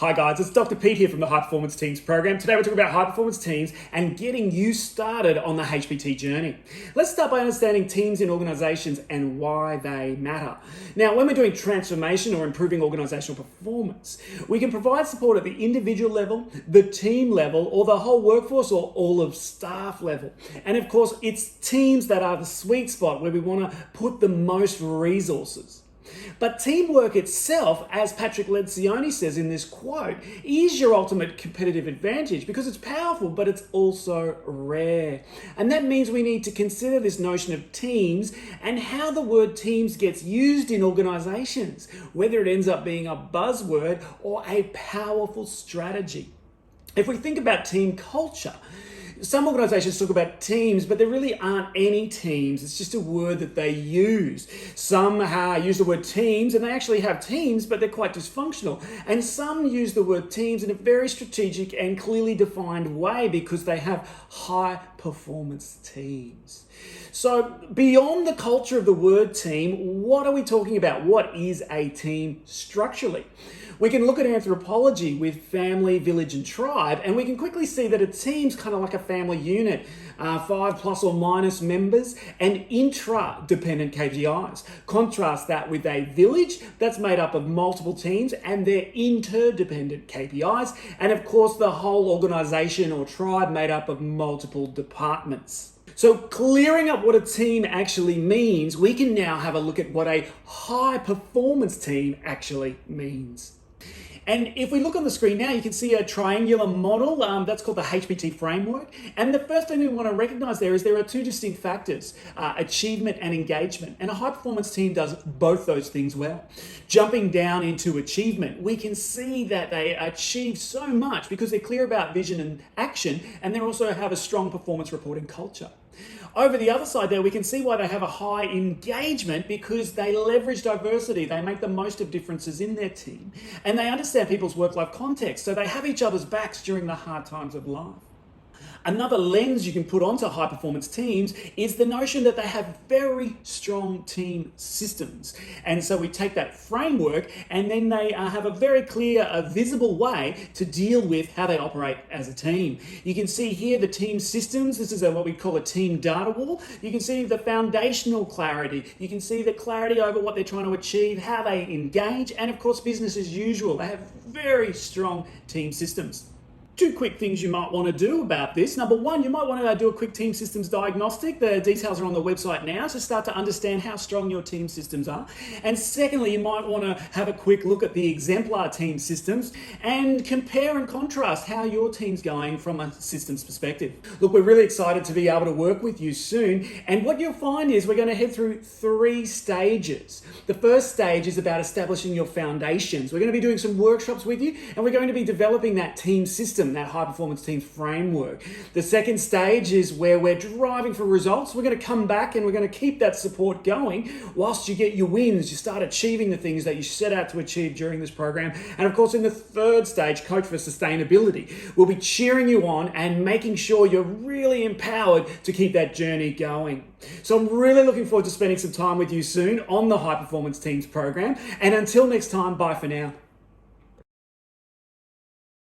Hi guys, it's Dr. Pete here from the High Performance Teams program. Today we're talking about high performance teams and getting you started on the HPT journey. Let's start by understanding teams in organizations and why they matter. Now, when we're doing transformation or improving organizational performance, we can provide support at the individual level, the team level, or the whole workforce or all of staff level. And of course, it's teams that are the sweet spot where we want to put the most resources. But teamwork itself, as Patrick Lencioni says in this quote, is your ultimate competitive advantage because it's powerful, but it's also rare. And that means we need to consider this notion of teams and how the word teams gets used in organizations, whether it ends up being a buzzword or a powerful strategy. If we think about team culture, some organizations talk about teams, but there really aren't any teams. It's just a word that they use. Some use the word teams, and they actually have teams, but they're quite dysfunctional. And some use the word teams in a very strategic and clearly defined way because they have high performance teams. So beyond the culture of the word team, what are we talking about? What is a team structurally? We can look at anthropology with family, village, and tribe, and we can quickly see that a team's kind of like a family unit, 5 plus or minus members, and intra-dependent KPIs. Contrast that with a village that's made up of multiple teams and their interdependent KPIs, and of course the whole organization or tribe made up of multiple departments. So clearing up what a team actually means, we can now have a look at what a high performance team actually means. And if we look on the screen now, you can see a triangular model that's called the HPT framework. And the first thing we want to recognize there is there are two distinct factors, achievement and engagement. And a high performance team does both those things well. Jumping down into achievement, we can see that they achieve so much because they're clear about vision and action, and they also have a strong performance reporting culture. Over the other side there, we can see why they have a high engagement because they leverage diversity. They make the most of differences in their team, and they understand people's work-life context, so they have each other's backs during the hard times of life. Another lens you can put onto high-performance teams is the notion that they have very strong team systems. And so we take that framework and then they have a very clear, visible way to deal with how they operate as a team. You can see here the team systems. This is what we call a team data wall. You can see the foundational clarity. You can see the clarity over what they're trying to achieve, how they engage, and of course business as usual. They have very strong team systems. Two quick things you might want to do about this. Number one, you might want to do a quick team systems diagnostic. The details are on the website now to start to understand how strong your team systems are. And secondly, you might want to have a quick look at the exemplar team systems and compare and contrast how your team's going from a systems perspective. Look, we're really excited to be able to work with you soon. And what you'll find is we're going to head through 3 stages. The first stage is about establishing your foundations. We're going to be doing some workshops with you, and we're going to be developing that team system, that high performance team framework. The second stage is where we're driving for results. We're going to come back and we're going to keep that support going whilst you get your wins, you start achieving the things that you set out to achieve during this program. And of course, in the third stage, Coach for Sustainability, we'll be cheering you on and making sure you're really empowered to keep that journey going. So I'm really looking forward to spending some time with you soon on the High Performance Teams program. And until next time, bye for now.